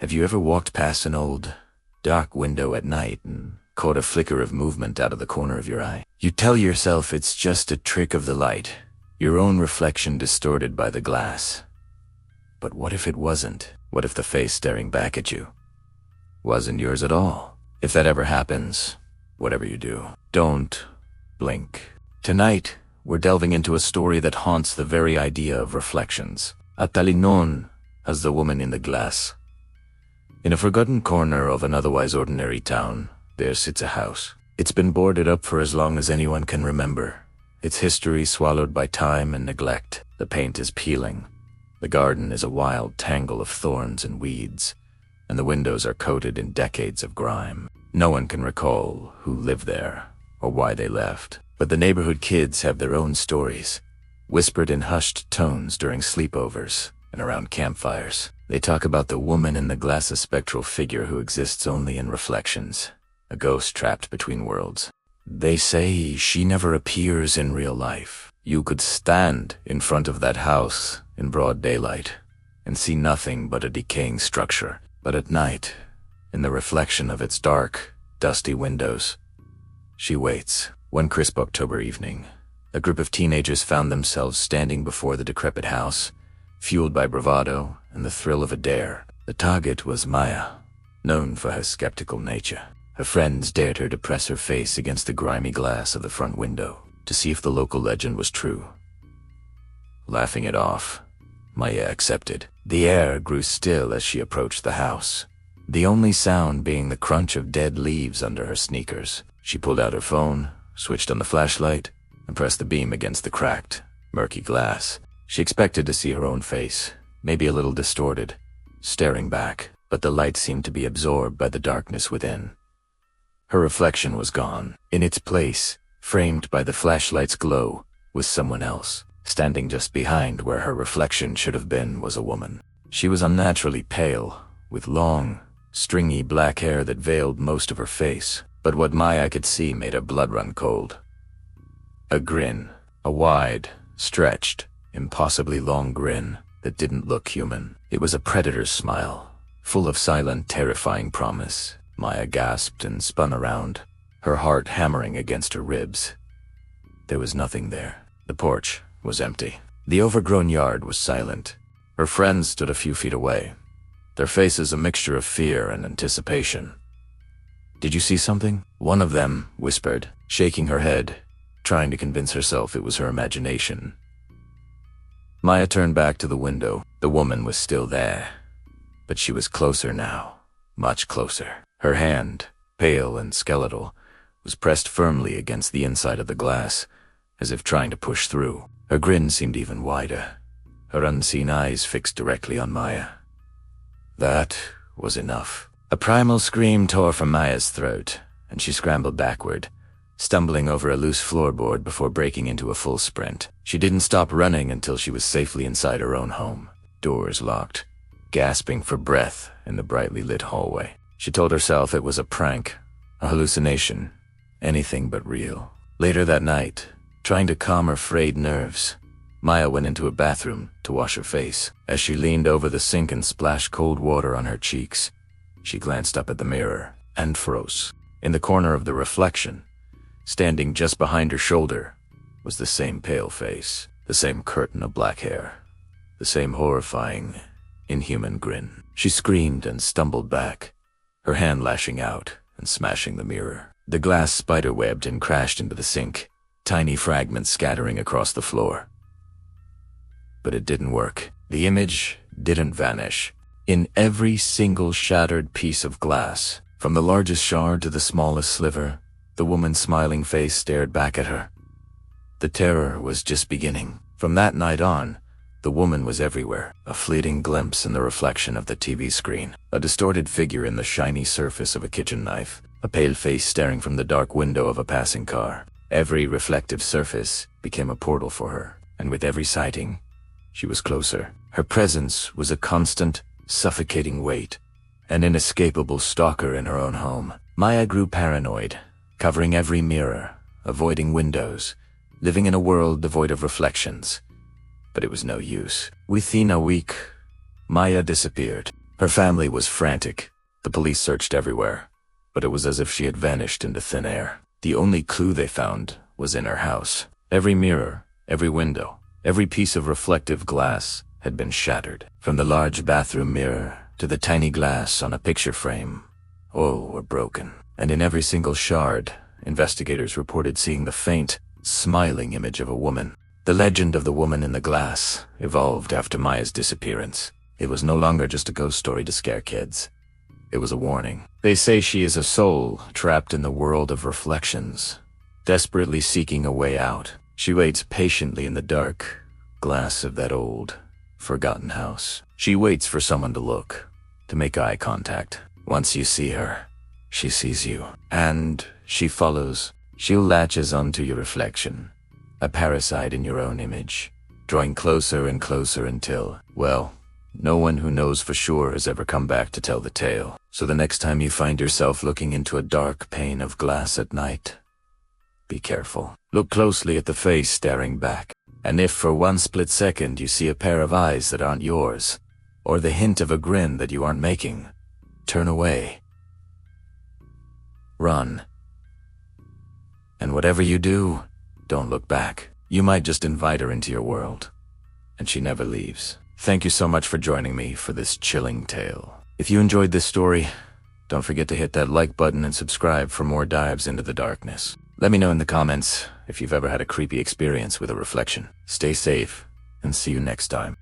Have you ever walked past an old, dark window at night and caught a flicker of movement out of the corner of your eye? You tell yourself it's just a trick of the light, your own reflection distorted by the glass. But what if it wasn't? What if the face staring back at you wasn't yours at all? If that ever happens, whatever you do, don't blink. Tonight, we're delving into a story that haunts the very idea of reflections. Atali known as the woman in the glass. In a forgotten corner of an otherwise ordinary town, there sits a house. It's been boarded up for as long as anyone can remember. Its history swallowed by time and neglect. The paint is peeling. The garden is a wild tangle of thorns and weeds, and the windows are coated in decades of grime. No one can recall who lived there or why they left, but the neighborhood kids have their own stories, whispered in hushed tones during sleepovers and around campfires. They talk about the woman in the glass, a spectral figure who exists only in reflections, a ghost trapped between worlds. They say she never appears in real life. You could stand in front of that house in broad daylight and see nothing but a decaying structure. But at night, in the reflection of its dark, dusty windows, she waits. One crisp October evening, a group of teenagers found themselves standing before the decrepit house, fueled by bravado and the thrill of a dare. The target was Maya, known for her skeptical nature. Her friends dared her to press her face against the grimy glass of the front window to see if the local legend was true. Laughing it off, Maya accepted. The air grew still as she approached the house, the only sound being the crunch of dead leaves under her sneakers. She pulled out her phone, switched on the flashlight, and pressed the beam against the cracked, murky glass. She expected to see her own face, maybe a little distorted, staring back, but the light seemed to be absorbed by the darkness within. Her reflection was gone. In its place, framed by the flashlight's glow, was someone else. Standing just behind where her reflection should have been was a woman. She was unnaturally pale, with long, stringy black hair that veiled most of her face, but what Maya could see made her blood run cold. A grin, a wide, stretched, impossibly long grin that didn't look human. It was a predator's smile, full of silent, terrifying promise. Maya gasped and spun around, her heart hammering against her ribs. There was nothing there. The porch was empty. The overgrown yard was silent. Her friends stood a few feet away, their faces a mixture of fear and anticipation. "Did you see something?" one of them whispered, shaking her head, trying to convince herself it was her imagination. Maya turned back to the window. The woman was still there, but she was closer now, much closer. Her hand, pale and skeletal, was pressed firmly against the inside of the glass, as if trying to push through. Her grin seemed even wider, her unseen eyes fixed directly on Maya. That was enough. A primal scream tore from Maya's throat, and she scrambled backward, stumbling over a loose floorboard before breaking into a full sprint. She didn't stop running until she was safely inside her own home, doors locked, gasping for breath in the brightly lit hallway. She told herself it was a prank, a hallucination, anything but real. Later that night, trying to calm her frayed nerves, Maya went into a bathroom to wash her face. As she leaned over the sink and splashed cold water on her cheeks, she glanced up at the mirror and froze. In the corner of the reflection, standing just behind her shoulder, was the same pale face, the same curtain of black hair, the same horrifying, inhuman grin. She screamed and stumbled back, her hand lashing out and smashing the mirror. The glass spiderwebbed and crashed into the sink, tiny fragments scattering across the floor. But it didn't work. The image didn't vanish. In every single shattered piece of glass, from the largest shard to the smallest sliver, the woman's smiling face stared back at her. The terror was just beginning. From that night on, the woman was everywhere, a fleeting glimpse in the reflection of the TV screen, a distorted figure in the shiny surface of a kitchen knife, a pale face staring from the dark window of a passing car. Every reflective surface became a portal for her, and with every sighting, she was closer. Her presence was a constant, suffocating weight, an inescapable stalker in her own home. Maya grew paranoid, covering every mirror, avoiding windows, living in a world devoid of reflections. But it was no use. Within a week, Maya disappeared. Her family was frantic. The police searched everywhere, but it was as if she had vanished into thin air. The only clue they found was in her house. Every mirror, every window, every piece of reflective glass had been shattered. From the large bathroom mirror to the tiny glass on a picture frame, all were broken. And in every single shard, investigators reported seeing the faint, smiling image of a woman. The legend of the woman in the glass evolved after Maya's disappearance. It was no longer just a ghost story to scare kids. It was a warning. They say she is a soul trapped in the world of reflections, desperately seeking a way out. She waits patiently in the dark glass of that old, forgotten house. She waits for someone to look, to make eye contact. Once you see her, she sees you, and she follows. She latches onto your reflection, a parasite in your own image, drawing closer and closer until, well, no one who knows for sure has ever come back to tell the tale. So the next time you find yourself looking into a dark pane of glass at night, be careful. Look closely at the face staring back, and if for one split second you see a pair of eyes that aren't yours, or the hint of a grin that you aren't making, turn away. Run. And whatever you do, don't look back. You might just invite her into your world, and she never leaves. Thank you so much for joining me for this chilling tale. If you enjoyed this story, don't forget to hit that like button and subscribe for more dives into the darkness. Let me know in the comments if you've ever had a creepy experience with a reflection. Stay safe, and see you next time.